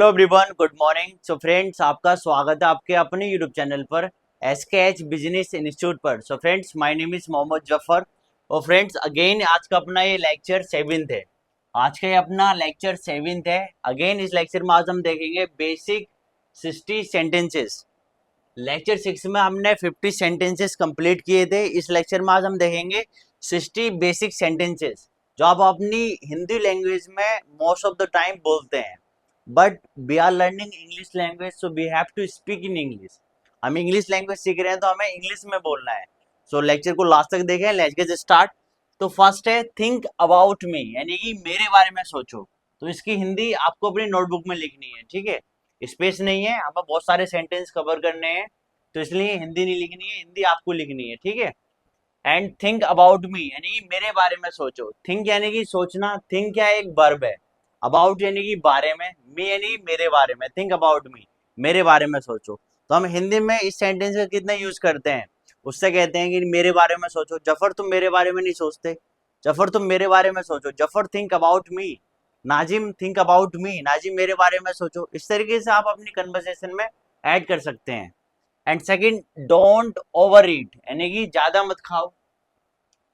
Hello everyone, good morning. So friends, आपका स्वागत है आपके अपने यूट्यूब चैनल पर SKH बिजनेस इंस्टीट्यूट पर। So friends, my name is Mohammad Zafar. और फ्रेंड्स, अगेन आज का अपना ये लेक्चर 7th है। आज का ये अपना लेक्चर 7th है। अगेन इस लेक्चर में आज हम देखेंगे बेसिक 60 सेंटेंसेस। लेक्चर 6 में हमने 50 सेंटेंसेस कंप्लीट किए थे। इस लेक्चर में आज हम देखेंगे 60 बेसिक सेंटेंसेस जो आप अपनी हिंदी लैंग्वेज में मोस्ट ऑफ द टाइम बोलते हैं। But we are learning English language, so we have to speak in English. हम इंग्लिश लैंग्वेज सीख रहे हैं तो हमें इंग्लिश में बोलना है। सो लेक्चर को लास्ट तक देखें। Let's get start. तो फर्स्ट है थिंक अबाउट मी, यानी कि मेरे बारे में सोचो। तो इसकी हिंदी आपको अपनी नोटबुक में लिखनी है, ठीक है। स्पेस नहीं है, हमें बहुत सारे सेंटेंस कवर करने हैं, तो इसलिए हिंदी नहीं लिखनी है, हिंदी आपको लिखनी है, ठीक है। एंड थिंक अबाउट मी यानी कि मेरे बारे में सोचो। थिंक यानी कि सोचना, थिंक क्या है, एक वर्ब है। अबाउट यानी कि बारे में, मी यानी कि मेरे बारे में। थिंक अबाउट मी, मेरे बारे में सोचो। तो हम हिंदी में इस सेंटेंस का कितना यूज करते हैं, उससे कहते हैं कि मेरे बारे में सोचो। जफर तुम मेरे बारे में नहीं सोचते, जफर तुम मेरे बारे में सोचो। Zafar think about me. Nazim think about me, Nazim मेरे बारे में सोचो। इस तरीके से आप अपनी कन्वर्सेशन में ऐड कर सकते हैं। एंड सेकंड, डोंट ओवर ईट यानी कि ज्यादा मत खाओ,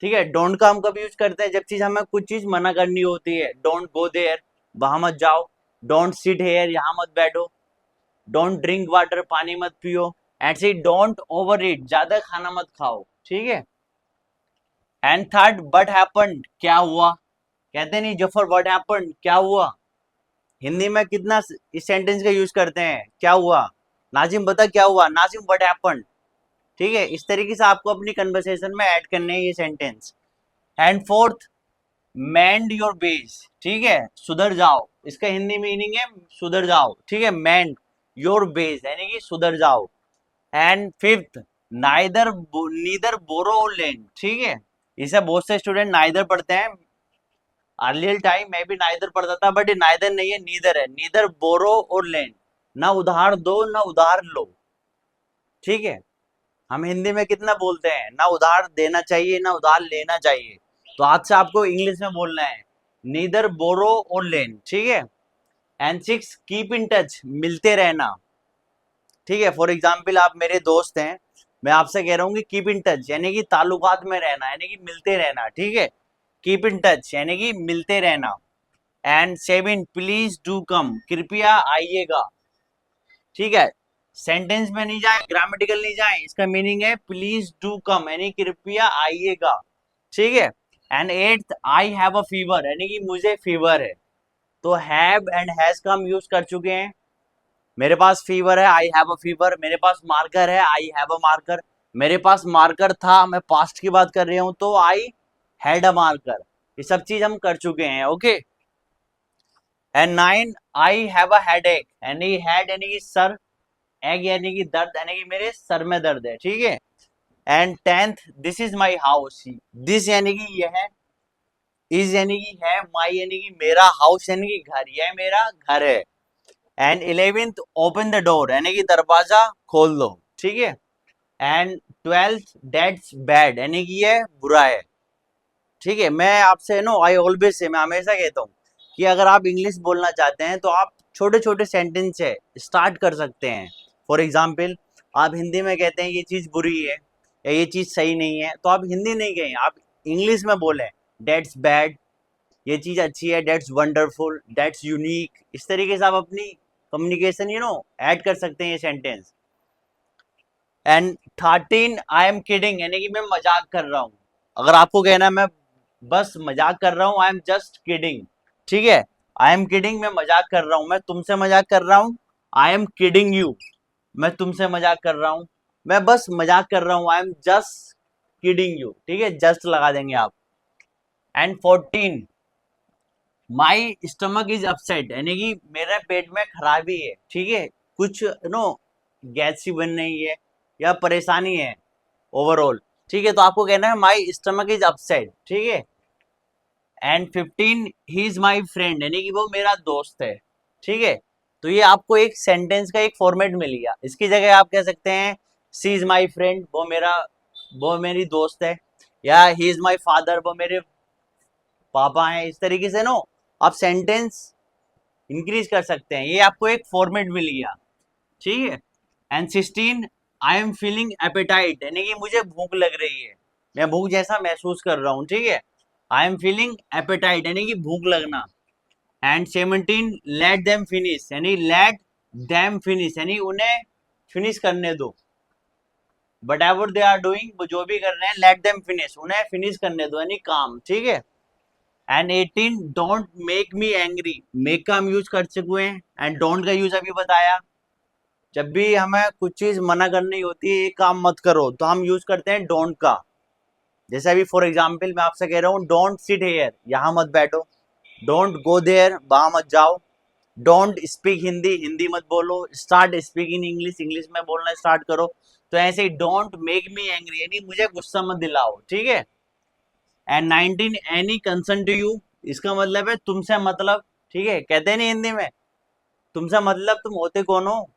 ठीक है। डोंट का हम कभी यूज करते हैं जब चीज हमें कुछ चीज मना करनी होती है। डोंट गो देयर, वहां मत जाओ। डोंट सिट हेयर, यहाँ मत बैठो। डोंट ड्रिंक वाटर, पानी मत पियो। And see don't overeat, ज्यादा खाना मत खाओ, ठीक है। एंड थर्ड, बट हैपेंड, क्या हुआ। कहते नहीं जफर व्हाट हैपेंड, क्या हुआ। हिंदी में कितना इस सेंटेंस का यूज करते हैं, क्या हुआ। नाजिम बता क्या हुआ, नाजिम व्हाट हैपेंड, ठीक है। इस तरीके से आपको अपनी कन्वर्सेशन में ऐड करने हैं ये sentence. And fourth, mend your base, ठीक है, सुधर जाओ। इसका हिंदी मीनिंग है सुधर जाओ, ठीक है। मेंड योर बेस यानी कि सुधर जाओ। एंड फिफ्थ, नाइदर नीदर बोरो और लेंड, ठीक है। इसे बहुत से स्टूडेंट नाइदर पढ़ते हैं। अर्लियर टाइम मैं भी नाइदर पढ़ता था, बट ये नाइदर नहीं है, नीदर है। नीदर बोरो और लेंड, ना उधार दो ना उधार लो, ठीक है। हम हिंदी में कितना बोलते हैं, ना उधार देना चाहिए ना उधार लेना चाहिए। तो आज से आपको इंग्लिश में बोलना है, नीदर बोरो और लेन, ठीक है। And six, keep in touch, मिलते रहना, ठीक है। फॉर एग्जाम्पल आप मेरे दोस्त हैं, मैं आपसे कह रहा हूँ कि कीप इन टच यानी कि ताल्लुकात में रहना, यानी कि मिलते रहना, ठीक है। कीप इन टच यानी कि मिलते रहना। And seven, please do come, कृपया आइएगा, ठीक है। सेंटेंस में नहीं जाए, ग्रामेटिकल नहीं जाए, इसका मीनिंग है प्लीज डू कम यानी कृपया आइएगा, ठीक है। And eighth, I have a fever यानी कि मुझे फीवर है। तो हैव एंड हैज का हम यूज कर चुके हैं। मेरे पास फीवर है, आई हैव अ फीवर। मेरे पास मार्कर है, आई हैव अ मार्कर। मेरे पास मार्कर था, मैं पास्ट की बात कर रही हूं, तो आई हैड अ मार्कर। ये सब चीज हम कर चुके हैं, okay. And nine, I have a headache यानी हेड यानी कि सर, एग यानी कि दर्द यानी कि मेरे सर में दर्द है, ठीक है। And tenth, this is my house. This यानी कि यह है, इज यानी कि है, माई यानी कि मेरा, हाउस यानी कि घर, यह मेरा घर है। And eleventh, open the door यानी कि दरवाजा खोल दो, ठीक है। एंड ट्वेल्थ, दैट्स बैड यानी कि यह बुरा है, ठीक है। मैं आपसे नो आई ऑलवेज से, मैं हमेशा कहता हूँ कि अगर आप इंग्लिश बोलना चाहते हैं तो आप छोटे छोटे सेंटेंस से स्टार्ट कर सकते हैं। फॉर एग्जाम्पल, आप हिंदी में कहते हैं ये चीज़ बुरी है या ये चीज़ सही नहीं है, तो आप हिंदी नहीं कहें, आप इंग्लिश में बोलें, डेट्स बैड, ये चीज़ अच्छी है, डेट्स वंडरफुल, डेट्स यूनिक। इस तरीके से आप अपनी कम्युनिकेशन ऐड कर सकते हैं ये sentence. And 13, I am kidding यानी कि मैं मजाक कर रहा हूँ। अगर आपको कहना है मैं बस मजाक कर रहा हूँ, आई एम जस्ट किडिंग, ठीक है। आई एम किडिंग, मैं मजाक कर रहा हूँ, मैं तुमसे मजाक कर रहा हूँ। आई एम किडिंग यू, मैं तुमसे मजाक कर रहा हूँ, मैं बस मजाक कर रहा हूँ। I am just kidding you, ठीक है, जस्ट लगा देंगे आप। And 14, my stomach is upset यानी कि मेरे पेट में खराबी है, ठीक है, कुछ गैस सी बन रही है या परेशानी है ओवरऑल, ठीक है। तो आपको कहना है माई स्टमक इज अपसेट, ठीक है। And 15, he is my friend यानी कि वो मेरा दोस्त है, ठीक है। तो ये आपको एक सेंटेंस का एक फॉर्मेट मिल गया। इसकी जगह आप कह सकते हैं सी इज माई फ्रेंड, वो मेरी दोस्त है, या ही इज माई फादर, वो मेरे पापा हैं। इस तरीके से आप सेंटेंस इंक्रीज कर सकते हैं। ये आपको एक फॉर्मेट मिल गया, ठीक है। And 16, I am feeling appetite, यानी कि मुझे भूख लग रही है, मैं भूख जैसा महसूस कर रहा हूँ, ठीक है। आई एम फीलिंग एपेटाइट यानी कि भूख लगना। एंड 17, लेट देम फिनिश, यानी लेट देम फिनिश यानी उन्हें फिनिश करने दो। But ever they are doing, वो जो भी कर रहे हैं, लेट देम फिनिश, उन्हें फिनिश करने दो, यानी काम, ठीक है। And 18, don't make me angry, make का हम यूज कर चुके हैं एंड डोंट का यूज अभी बताया। जब भी हमें कुछ चीज मना करनी होती है, ये काम मत करो, तो हम यूज करते हैं डोंट का। जैसे अभी फॉर एग्जाम्पल मैं आपसे कह रहा हूँ, डोंट सिट हेयर, यहाँ मत बैठो। डोंट गो देयर, वहां मत जाओ। डोंट स्पीक हिंदी, हिंदी मत बोलो। स्टार्ट स्पीकिंग इंग्लिश, इंग्लिश में बोलना स्टार्ट करो। तो ऐसे ही डोंट मेक मी एंग्री यानी मुझे गुस्सा मत दिलाओ, ठीक है। And 19, any concern to you, इसका मतलब है तुमसे मतलब, ठीक है। कहते हैं नहीं हिंदी में, तुमसे मतलब तुम होते कौन हो,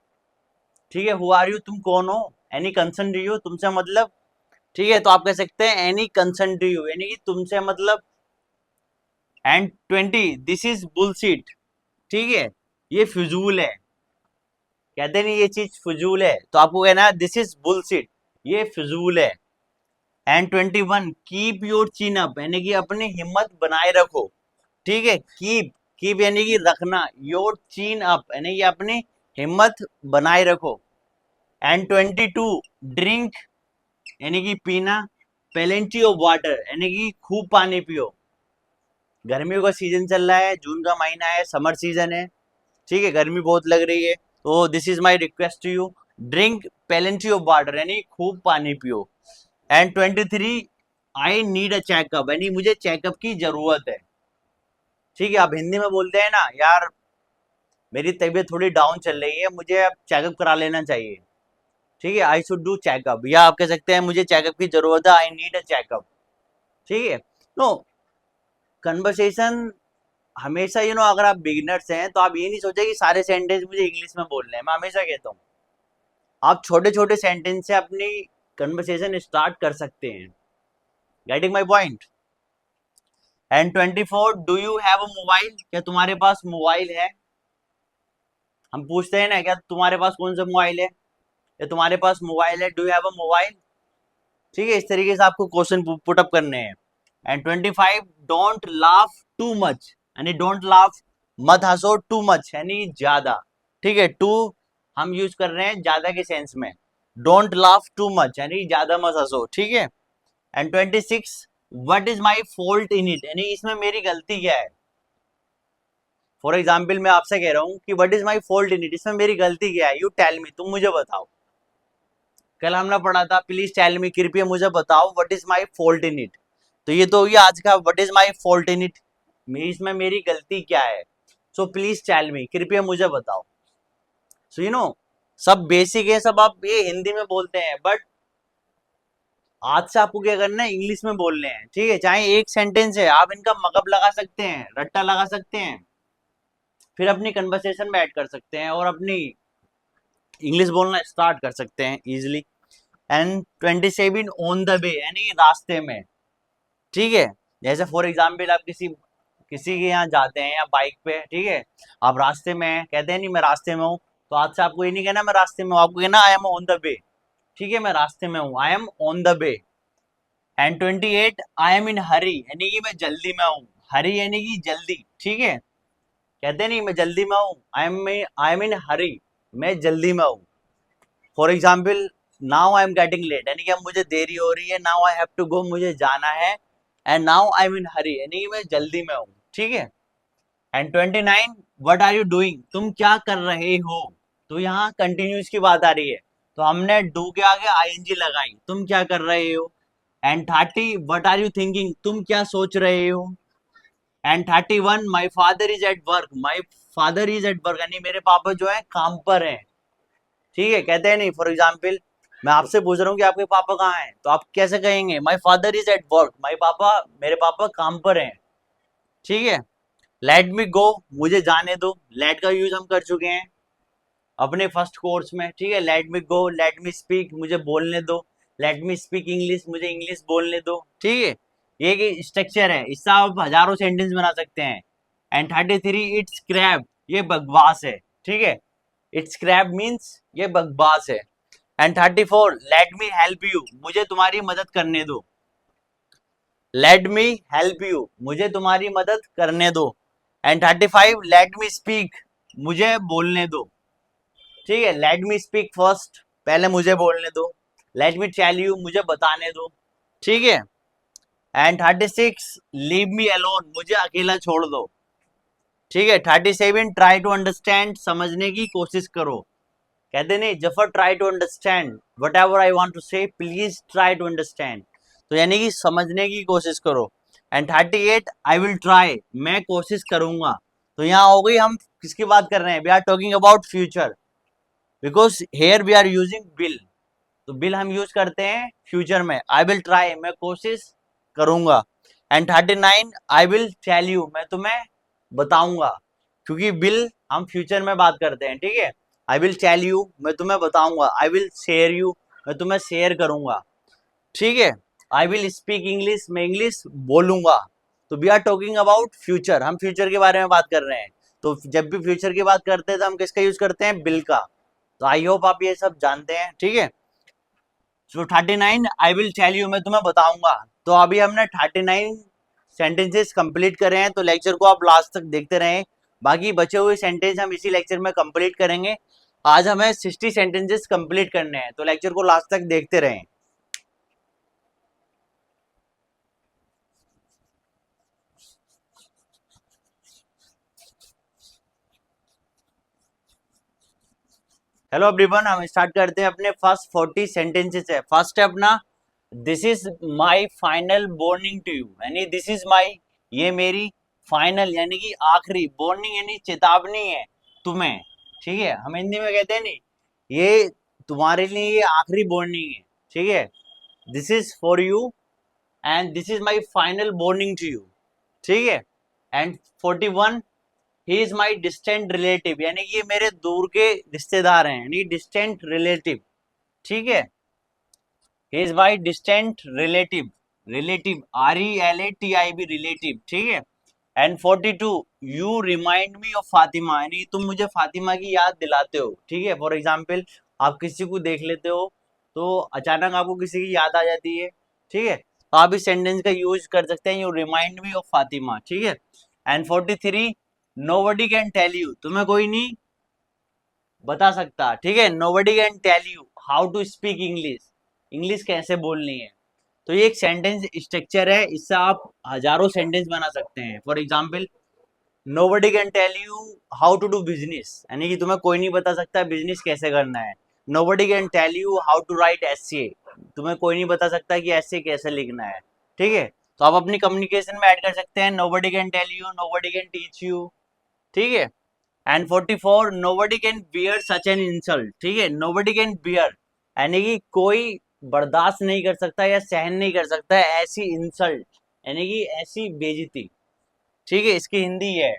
ठीक है। हु आर यू, तुम कौन हो। एनी कंसर्न टू यू, तुमसे मतलब, ठीक है। तो आप कह सकते हैं एनी कंसर्न टू यू यानी कि तुमसे मतलब। एंड 20, दिस इज बुलशिट, ठीक है, ये फिजूल है। कहते नहीं ये चीज फिजूल है, तो आपको कहना है दिस इज बुलशिट, ये फिजूल है। And 21, keep your chin up यानी कि अपनी हिम्मत बनाए रखो, ठीक है। कीप, कीप यानी कि रखना, योर चिन अप यानी कि अपनी हिम्मत बनाए रखो। एंड 22, ड्रिंक यानी कि पीना, प्लेंटी ऑफ वाटर यानी कि खूब पानी पियो। गर्मियों का सीजन चल रहा है, जून का महीना है, समर सीजन है, ठीक है। गर्मी बहुत लग रही है, तो this is my request to you, drink plenty of water यानी खूब पानी पियो। And 23, I need a checkup यानी मुझे चेकअप की जरूरत है, ठीक है। आप हिंदी में बोलते हैं ना, यार मेरी तबीयत थोड़ी डाउन चल रही है, मुझे अब चेकअप करा लेना चाहिए, ठीक है। आई शुड डू चेकअप, या आप कह सकते हैं मुझे चेकअप की जरूरत है, आई नीड अ चेकअप, ठीक है। तो कन्वर्सेशन हमेशा अगर आप बिगिनर्स हैं तो आप ये नहीं सोचे कि सारे सेंटेंस मुझे इंग्लिश में बोलने हैं। मैं हमेशा कहता हूँ आप छोटे छोटे सेंटेंस से अपनी कन्वर्सेशन स्टार्ट कर सकते हैं। Getting my point. And 24, do you have a mobile, क्या तुम्हारे पास मोबाइल है। हम पूछते हैं ना, क्या तुम्हारे पास कौन सा मोबाइल है, या तुम्हारे पास मोबाइल है, do you have a mobile, ठीक है। इस तरीके से आपको क्वेश्चन पुट अप करने हैं। And 25, don't laugh too much यानी डोंट लाफ, मत हंसो, टू मच यानी ज्यादा, ठीक है। टू हम यूज कर रहे हैं ज्यादा के सेंस में, डोंट लाफ टू मच यानी ज्यादा मत हंसो, ठीक है। And 26, what is my fault in it यानी इसमें मेरी गलती क्या है। फॉर एग्जाम्पल मैं आपसे कह रहा हूँ कि what is my fault in it, इसमें मेरी गलती क्या है, यू टेल मी, तुम मुझे बताओ। कल हमने पढ़ा था प्लीज टेल मी, कृपया मुझे बताओ, what is my fault in it. तो ये तो ये आज का what is my fault in it, इसमें मेरी गलती क्या है। सो प्लीज टेल मी, कृपया मुझे बताओ। सो सब बेसिक है, सब आप ये हिंदी में बोलते हैं, बट आज से आपको क्या करना है, इंग्लिश में बोलने हैं, ठीक है। चाहे एक सेंटेंस है, आप इनका मगब लगा सकते हैं, रट्टा लगा सकते हैं, फिर अपनी कन्वर्सेशन में ऐड कर सकते हैं और अपनी इंग्लिश बोलना स्टार्ट कर सकते हैं इजिली। एंड 27, ऑन द वे यानी रास्ते में, ठीक है। जैसे फॉर एग्जाम्पल आप किसी किसी के यहाँ जाते हैं या बाइक पे, ठीक है, आप रास्ते में हैं, कहते हैं नहीं मैं रास्ते में हूँ, तो आज से आपको ये नहीं कहना मैं रास्ते में हूँ, आपको कहना I am on the way, ठीक है। मैं रास्ते में हूँ, I am on the way. And 28, I am in hurry यानी कि मैं जल्दी में हूँ, हरी यानी कि जल्दी, ठीक है। कहते नहीं मैं जल्दी में हूँ, आई एम इन हरी, मैं जल्दी में हूँ। For example now I am getting late यानी कि अब मुझे देरी हो रही है, now I have to go, मुझे जाना है। And now I am in hurry यानी कि मैं जल्दी में हूँ, ठीक है। And 29, what are you doing, तुम क्या कर रहे हो। तो यहाँ कंटिन्यूस की बात आ रही है, तो हमने डू के आगे आईएनजी लगाई, तुम क्या कर रहे हो। And 30, what are you thinking, तुम क्या सोच रहे हो। And 31, my father is at work, my father is at work यानी मेरे पापा जो है काम पर हैं, ठीक है। कहते हैं नहीं फॉर एग्जाम्पल मैं आपसे पूछ रहा हूँ कि आपके पापा कहाँ हैं, तो आप कैसे कहेंगे, my father is at work, my papa, मेरे पापा काम पर हैं, ठीक है। लेट मी गो, मुझे जाने दो, लेट का यूज हम कर चुके हैं अपने फर्स्ट कोर्स में, ठीक है। लेट मी गो, लेट मी स्पीक, मुझे बोलने दो, लेट मी स्पीक इंग्लिश, मुझे इंग्लिश बोलने दो, ठीक है। ये एक स्ट्रक्चर है, इससे आप हजारों सेंटेंस बना सकते हैं। एंड 33, इट्स क्रैप ये बकवास है, ठीक है। इट्स क्रैप मीन्स ये बकवास है। And 34, let me help you, मुझे तुम्हारी मदद करने दो। लेट मी हेल्प यू, मुझे तुम्हारी मदद करने दो। एंड 35, लेट मी स्पीक, मुझे बोलने दो। ठीक है, लेट मी स्पीक फर्स्ट, पहले मुझे बोलने दो। लेट मी टेल यू, मुझे बताने दो। ठीक है। एंड 36, लीव मी अलोन, मुझे अकेला छोड़ दो। ठीक है। 37, ट्राई टू अंडरस्टैंड, समझने की कोशिश करो। कहते नहीं Zafar, try to understand whatever I want to say, please try to understand, तो यानी कि समझने की कोशिश करो। एंड 38, आई विल ट्राई, मैं कोशिश करूंगा। तो यहाँ हो गई, हम किसकी बात कर रहे हैं, we are talking about future, because here we are using will, तो विल हम यूज करते हैं फ्यूचर में। आई विल ट्राई, मैं कोशिश करूंगा। And 39, I will tell you, मैं तुम्हें बताऊंगा, क्योंकि विल हम फ्यूचर में बात करते हैं। ठीक है। आई विल टेल यू, मैं तुम्हें बताऊंगा। आई विल शेयर यू, मैं तुम्हें शेयर करूंगा। ठीक है। आई विल स्पीक इंग्लिश, मैं इंग्लिश बोलूंगा। तो we are talking about future, हम फ्यूचर के बारे में बात कर रहे हैं। तो जब भी फ्यूचर की बात करते हैं तो हम किसका यूज करते हैं, विल का। तो आई होप आप ये सब जानते हैं। ठीक है। सो 39, आई विल टेल यू, मैं तुम्हें बताऊंगा। तो अभी हमने 39 सेंटेंसेस कंप्लीट करे हैं, तो लेक्चर को आप लास्ट तक देखते रहें। बाकी बचे हुए सेंटेंस हम इसी लेक्चर में कंप्लीट करेंगे। आज हमें 60 सेंटेंसेस कंप्लीट करने हैं, तो लेक्चर को लास्ट तक देखते रहें। हेलो एवरीवन, हम स्टार्ट करते हैं अपने फर्स्ट 40 सेंटेंसेस है। फर्स्ट है अपना, this is my final warning to you, यानी दिस इज माई, ये मेरी फाइनल यानी कि आखिरी, वार्निंग यानी चेतावनी है तुम्हें। ठीक है, हम हिंदी में कहते हैं नहीं, ये तुम्हारे लिए ये आखिरी वार्निंग है। ठीक है, this is for you and this is my final warning to you. ठीक है। And 41, he is my distant relative, यानी कि ये मेरे दूर के रिश्तेदार हैं, यानी डिस्टेंट रिलेटिव। ठीक है, ही is my distant relative, relative RELATIV, relative. ठीक है। And 42, you remind me of Fatima, यानी तुम मुझे फातिमा की याद दिलाते हो। ठीक है। फॉर एग्जाम्पल, आप किसी को देख लेते हो तो अचानक आपको किसी की याद आ जाती है। ठीक है, तो आप इस सेंटेंस का यूज कर सकते हैं, you remind me of Fatima. ठीक है। And 43, nobody can tell you, तुम्हें कोई नहीं बता सकता। ठीक है, nobody can tell you how to speak English, English कैसे बोलनी है। तो ये एक सेंटेंस स्ट्रक्चर है, इससे आप हजारों सेंटेंस बना सकते हैं। For example, nobody can tell you how to do business, यानी कि तुम्हें कोई नहीं बता सकता बिजनेस कैसे करना है। Nobody can tell you how to write essay, तुम्हें कोई नहीं बता सकता कि एसे कैसे लिखना है। ठीक है, तो आप अपनी कम्युनिकेशन में ऐड कर सकते हैं, nobody can tell you, nobody can teach you. ठीक है। And 44, nobody can bear such an insult. ठीक है, नोबडी कैन बियर यानी कि कोई बर्दाश्त नहीं कर सकता या सहन नहीं कर सकता है ऐसी इंसल्ट, यानी कि ऐसी बेइज्जती। ठीक है, इसकी हिंदी है।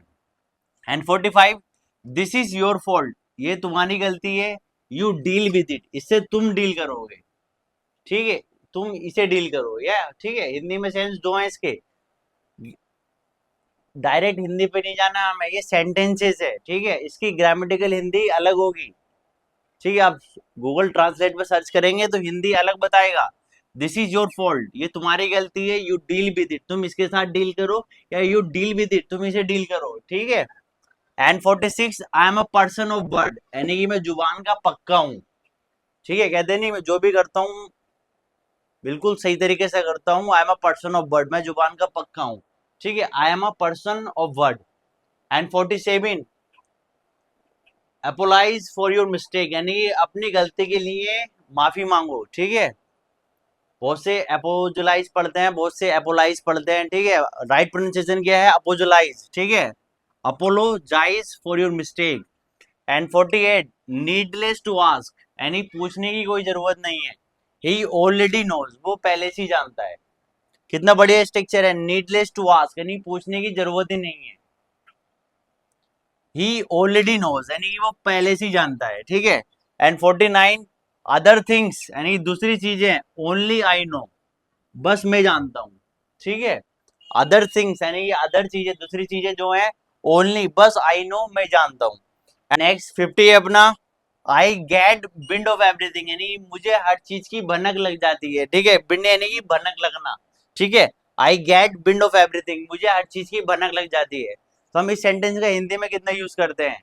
And 45, this is your fault, ये तुम्हारी गलती है। यू डील विद इट, इससे तुम डील करोगे। ठीक है, तुम इसे डील करो, या ठीक है, हिंदी में सेंस दो हैं इसके, डायरेक्ट हिंदी पे नहीं जाना हमें, ये सेंटेंसेस है। ठीक है, इसकी ग्रामेटिकल हिंदी अलग होगी। ठीक है, आप गूगल ट्रांसलेट पे सर्च करेंगे तो हिंदी अलग बताएगा। दिस इज योर फॉल्ट, ये तुम्हारी गलती है। यू डील विद इट, तुम इसके साथ डील करो, या यू डील विद इट, तुम इसे डील करो। ठीक है। And 46, I am a person of word, यानी कि मैं जुबान का पक्का हूँ। ठीक है, कहते नहीं मैं जो भी करता हूँ बिल्कुल सही तरीके से करता हूँ। I am a person of word, मैं जुबान का पक्का हूँ। ठीक है, I am a person of word. And 47, apologise for your mistake, यानी अपनी गलती के लिए माफी मांगो। ठीक है, बहुत से अपोजोलाइज पढ़ते हैं, बहुत से अपोलाइज पढ़ते हैं। ठीक है, राइट प्रोनाउंसिएशन क्या है, अपोजोलाइज। ठीक है, apologise for your mistake. And 48, needless to ask, यानी पूछने की कोई जरूरत नहीं है। ही ऑलरेडी नोज, वो पहले से ही जानता है। कितना बढ़िया स्ट्रक्चर है, नीडलेस टू आस्क यानी पूछने की जरूरत ही नहीं है। ही ऑलरेडी नोज यानी कि वो पहले से ही जानता है। ठीक है। एंड 49, अदर थिंग्स यानी दूसरी चीजें, ओनली आई नो, बस मैं जानता हूँ। ठीक है, अदर थिंग्स यानी कि अदर चीजें, दूसरी चीजें जो है ओनली, बस आई नो, मैं जानता हूँ। नेक्स्ट 50 है अपना, आई गेट विंड ऑफ एवरीथिंग, यानी मुझे हर चीज की भनक लग जाती है, ठीक है, विंड यानी कि भनक लगना, ठीक है। आई गेट विंड ऑफ एवरीथिंग, मुझे हर चीज की भनक लग जाती है। तो हम इस सेंटेंस का हिंदी में कितना यूज करते हैं?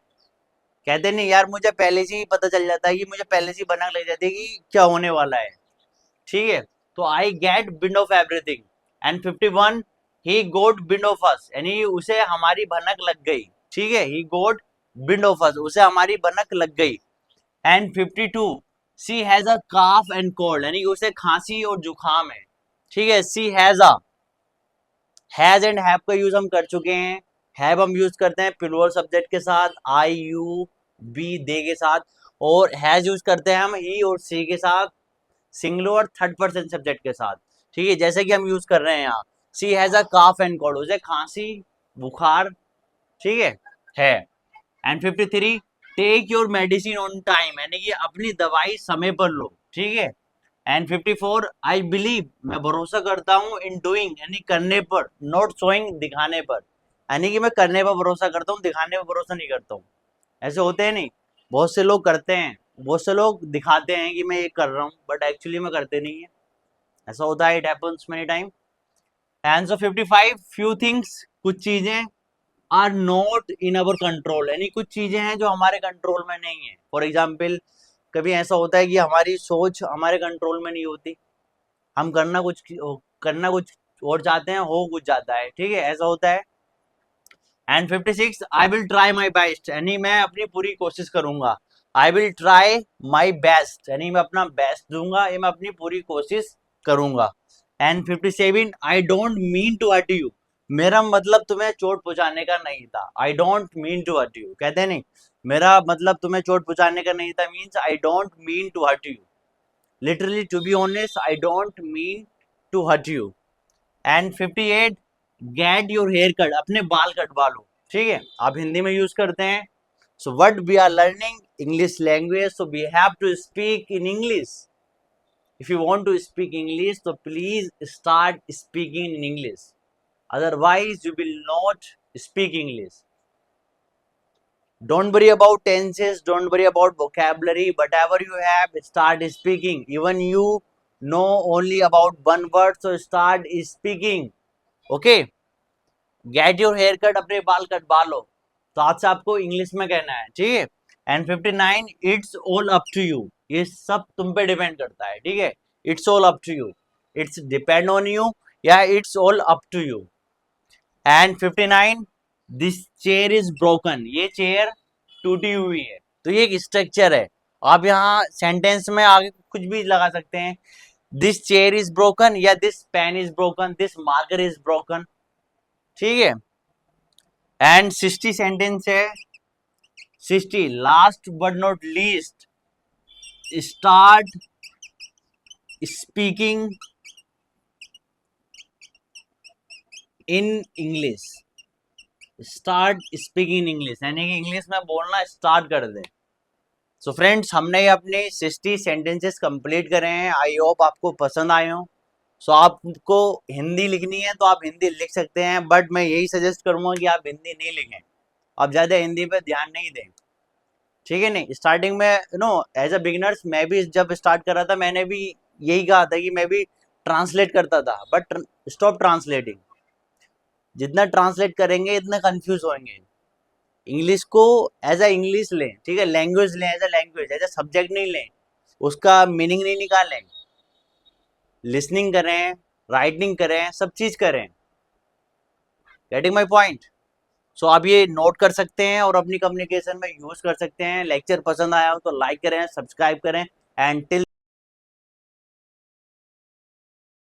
कहते नहीं यार, मुझे पहले से ही पता चल जाता है, कि मुझे पहले से ही भनक लग जाती है कि क्या होने वाला है, ठीक है। तो I get wind of everything. And 51, he got wind of us, यानी उसे हमारी भनक लग गई, ठीक है, ही गोट विंड ऑफ अस, उसे हमारी भनक लग गई। And 52, she has a cough and cold, यानी उसे खांसी और जुकाम है, ठीक है। She has a, has and have का यूज हम कर चुके हैं। हैव हम यूज करते हैं प्लूरल सब्जेक्ट के साथ, आई यू बी दे के साथ, और हैज यूज करते हैं हम ही और सी के साथ, सिंगुलर और थर्ड पर्सन सब्जेक्ट के साथ, ठीक है, जैसे कि हम यूज कर रहे हैं यहाँ। She has a cough and cold, उसे खांसी बुखार, ठीक है। And 53, take your medicine on time, यानी कि अपनी दवाई समय पर लो, ठीक है। एंड 54, आई बिलीव, मैं भरोसा करता हूँ, इन डूइंग यानी करने पर, नॉट शोइंग दिखाने पर, यानी कि मैं करने पर भरोसा करता हूँ, दिखाने पर भरोसा नहीं करता हूँ। ऐसे होते हैं नहीं, बहुत से लोग करते हैं, बहुत से लोग दिखाते हैं कि मैं ये कर रहा हूँ, बट एक्चुअली में करते नहीं है। ऐसा होता है, it happens many time. And 55, few things, कुछ चीजें, are not in our control, यानी कुछ चीजें हैं जो हमारे कंट्रोल में नहीं है। फॉर एग्जाम्पल, कभी ऐसा होता है कि हमारी सोच हमारे कंट्रोल में नहीं होती, हम करना कुछ और चाहते हैं, हो कुछ जाता है, ठीक है, ऐसा होता है। And 56, I will try my best, यानी मैं अपनी पूरी कोशिश करूंगा। I will try my best, यानी मैं अपना बेस्ट दूंगा, ये मैं अपनी पूरी कोशिश करूंगा। And 57, I don't mean to hurt you, मेरा मतलब तुम्हें चोट पहुंचाने का नहीं था। I don't mean to hurt you, कहते नहीं, मेरा मतलब तुम्हें चोट पहुंचाने का नहीं था, means I don't mean to hurt you. Literally, to be honest, I don't mean to hurt you. And 58, get your hair cut, अपने बाल कटवा लो, ठीक है, आप हिंदी में यूज करते हैं। So what we are learning English language, so we have to speak in English. If you want to speak English, तो please start speaking in English, otherwise you will not speak English. Don't worry about tenses, don't worry about vocabulary, whatever you have, start speaking. Even you know only about one word, so start speaking. Okay, get your hair cut, अपने बाल कटवा लो, तो आज से आपको English में कहना है, ठीक है। And 59, it's all up to you, ये सब तुम पे डिपेंड करता है, ठीक है, it's all up to you, it's depend on you, या it's all up to you. And 59, this chair is broken, ये चेयर टूटी हुई है, तो ये एक स्ट्रक्चर है। आप यहाँ सेंटेंस में आगे कुछ भी लगा सकते हैं, दिस चेयर इज ब्रोकन, या this pen is broken, this marker is broken, ठीक है। एंड 60 सेंटेंस है, 60, last but not least, start speaking in English, start speaking in English, यानी कि इंग्लिश में बोलना स्टार्ट कर दे। सो फ्रेंड्स, हमने अपने 60 सेंटेंसेस कंप्लीट करे हैं, आई होप आपको पसंद आए हो। सो आपको हिंदी लिखनी है तो आप हिंदी लिख सकते हैं, बट मैं यही सजेस्ट करूंगा कि आप हिंदी नहीं लिखें, आप ज्यादा हिंदी पे ध्यान नहीं दें, ठीक है। नहीं, स्टार्टिंग में एज अ बिगिनर्स, मैं भी जब स्टार्ट कर रहा था, मैंने भी यही कहा था कि मैं भी ट्रांसलेट करता था, बट स्टॉप ट्रांसलेटिंग। जितना ट्रांसलेट करेंगे इतना कंफ्यूज होंगे। इंग्लिश को एज अ इंग्लिश लें, ठीक है, लैंग्वेज लें, as a language, as a subject नहीं लें, उसका मीनिंग नहीं निकालें। लिसनिंग करें, राइटिंग करें, सब चीज करें। Getting my point? सो आप ये नोट कर सकते हैं और अपनी कम्युनिकेशन में यूज कर सकते हैं। लेक्चर पसंद आया हो तो लाइक करें, सब्सक्राइब करें, एंड टिल